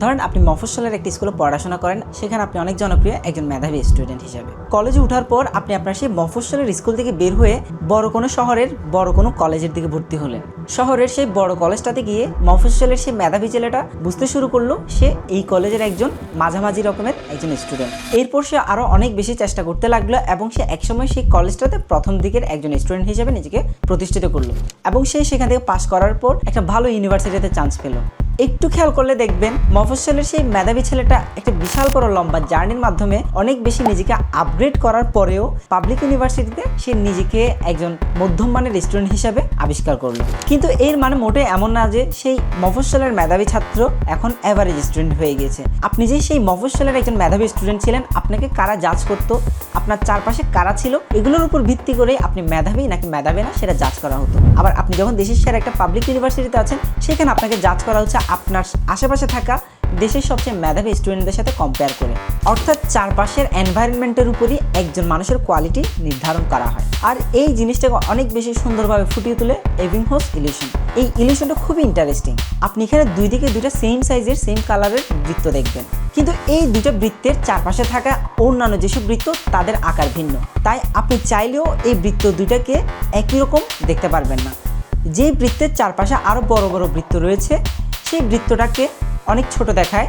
ধরেন আপনি মফস্বলের একটি স্কুলে পড়াশোনা করেন, সেখানে আপনি অনেক জনপ্রিয় একজন মেধাবী স্টুডেন্ট হিসেবে। কলেজে ওঠার পর আপনি আপনার সেই মফস্বলের স্কুল থেকে বের হয়ে বড় কোনো শহরের বড় কোনো কলেজের দিকে ভর্তি হলেন। শহরের সেই বড় কলেজটাতে গিয়ে মফস্বলের সেই মেধাবী ছেলেটা বুঝতে শুরু করলো সে এই কলেজের একজন মাঝামাঝি রকমের একজন স্টুডেন্ট। এরপর সে আরও অনেক বেশি চেষ্টা করতে লাগলো এবং সে একসময় সেই কলেজটাতে প্রথম দিকের একজন স্টুডেন্ট হিসেবে নিজেকে প্রতিষ্ঠিত করলো এবং সে সেখান থেকে পাশ করার পর একটা ভালো ইউনিভার্সিটিতে চান্স পেল। একটু খেয়াল করলে দেখবেন মফস্বলের সেই মেধাবী ছেলেটা একটা বিশাল বড় লম্বা জার্নির মাধ্যমে অনেক বেশি নিজেকে আপগ্রেড করার পরেও পাবলিক ইউনিভার্সিটিতে সে নিজেকে একজন মধ্যম মানের স্টুডেন্ট হিসাবে আবিষ্কার করলো। কিন্তু এর মানে মোটেই এমন না যে সেই মফস্বলের মেধাবী ছাত্র এখন অ্যাভারেজ স্টুডেন্ট হয়ে গিয়েছে। আপনি যে সেই মফস্বলের একজন মেধাবী স্টুডেন্ট ছিলেন, আপনাকে কারা জাজ করতো, আপনার চারপাশে কারা ছিল, এগুলোর উপর ভিত্তি করে আপনি মেধাবী নাকি মেধাবী না সেটা জাজ করা হতো। আবার আপনি যখন দেশের সেরা একটা পাবলিক ইউনিভার্সিটিতে আছেন, সেখানে আপনাকে জাজ করা হচ্ছে আপনার আশেপাশে থাকা দেশের সবচেয়ে মেধাবী স্টুডেন্টদের সাথে কম্পেয়ার করে। অর্থাৎ চারপাশের এনভায়রনমেন্টের উপরই একজন মানুষের কোয়ালিটি নির্ধারণ করা হয়। আর এই জিনিসটাকে অনেক বেশি সুন্দরভাবে ফুটিয়ে তোলে এবিংহোস ইলিউশন। এই ইলিউশনটা খুবই ইন্টারেস্টিং। আপনি এখানে দুই দিকে দুইটা সেম সাইজের সেম কালারের বৃত্ত দেখবেন, কিন্তু এই দুটো বৃত্তের চারপাশে থাকা অন্যান্য যেসব বৃত্ত তাদের আকার ভিন্ন। তাই আপনি চাইলেও এই বৃত্ত দুইটাকে একই রকম দেখতে পারবেন না। যে বৃত্তের চারপাশে আরও বড় বড় বৃত্ত রয়েছে সেই বৃত্তটাকে অনেক ছোট দেখায়,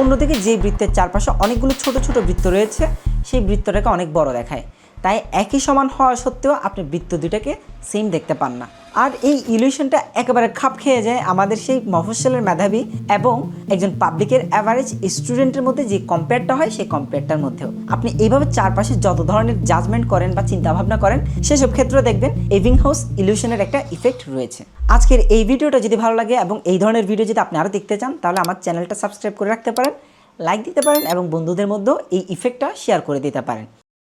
অন্যদিকে যে বৃত্তের চারপাশে অনেকগুলো ছোট ছোট বৃত্ত রয়েছে সেই বৃত্তটাকে অনেক বড় দেখায়। তাই একই সমান হওয়া সত্ত্বেও আপনি বৃত্ত দুটাকে সেম দেখতে পান না। আর এই ইলিউশনটা একেবারে খাপ খেয়ে যায় আমাদের সেই মফস্বলের মেধাবী এবং একজন পাবলিকের অ্যাভারেজ স্টুডেন্টের মধ্যে যে কম্পেয়ারটা হয় সেই কম্পেয়ারটার মধ্যেও। আপনি এইভাবে চারপাশে যত ধরনের জাজমেন্ট করেন বা চিন্তাভাবনা করেন সেসব ক্ষেত্রে দেখবেন এবিংহোস ইলিউশনের একটা ইফেক্ট রয়েছে। আজকের এই ভিডিওটা যদি ভালো লাগে এবং এই ধরনের ভিডিও যদি আপনি আরও দেখতে চান, তাহলে আমার চ্যানেলটা সাবস্ক্রাইব করে রাখতে পারেন, লাইক দিতে পারেন এবং বন্ধুদের মধ্যেও এই ইফেক্টটা শেয়ার করে দিতে পারেন।